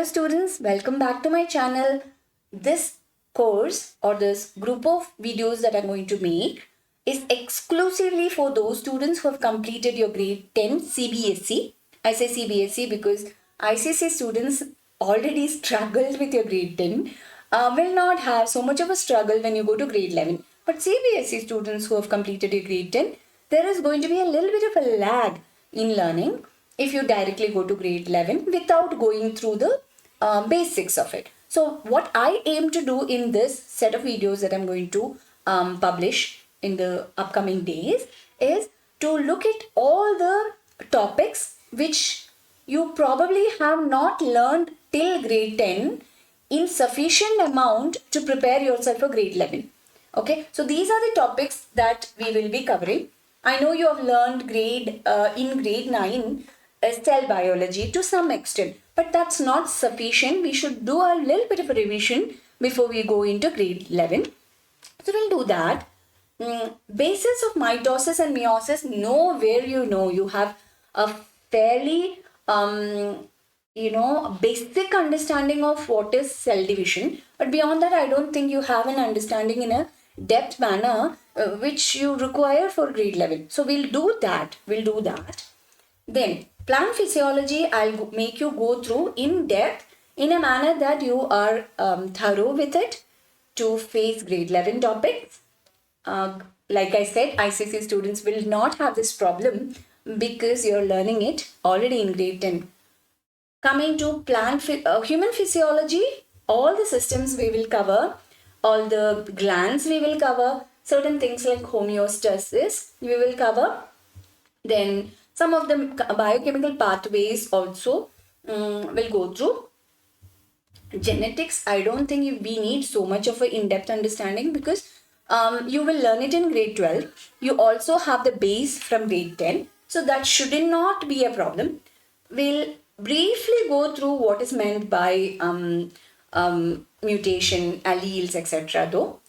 students, welcome back to my channel. This course or this group of videos that I'm going to make is exclusively for those students who have completed your grade 10 CBSE. I say CBSE because ICSE students already struggled with your grade 10, will not have so much of a struggle when you go to grade 11. But CBSE students who have completed your grade 10, there is going to be a little bit of a lag in learning if you directly go to grade 11 without going through the basics of it. So what I aim to do in this set of videos that I'm going to publish in the upcoming days is to look at all the topics which you probably have not learned till grade 10 in sufficient amount to prepare yourself for grade 11. Okay, so these are the topics that we will be covering. I know you have learned in grade 9 cell biology to some extent, but that's not sufficient. We should do a little bit of a revision before we go into grade 11. So we'll do that. Basis of mitosis and meiosis, where you have a fairly basic understanding of what is cell division, but beyond that I don't think you have an understanding in a depth manner which you require for grade 11. So we'll do that. Then plant physiology, I'll make you go through in depth in a manner that you are thorough with it to face grade 11 topics. Like I said, ICSE students will not have this problem because you're learning it already in grade 10. Coming to human physiology, all the systems we will cover, all the glands we will cover, certain things like homeostasis we will cover. Then some of the biochemical pathways also will go through. Genetics, I don't think we need so much of an in-depth understanding because you will learn it in grade 12. You also have the base from grade 10. So that should not be a problem. We'll briefly go through what is meant by mutation, alleles, etc. though.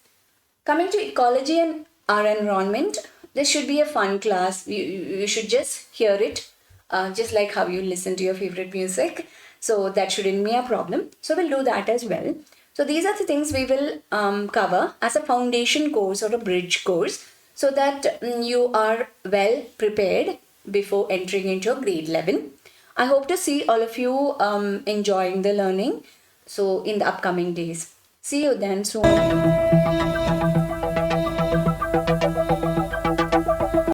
Coming to ecology and our environment, this should be a fun class. You should just hear it, just like how you listen to your favorite music. So that shouldn't be a problem. So we'll do that as well. So these are the things we will cover as a foundation course or a bridge course so that you are well prepared before entering into grade 11. I hope to see all of you enjoying the learning. So in the upcoming days. See you then soon.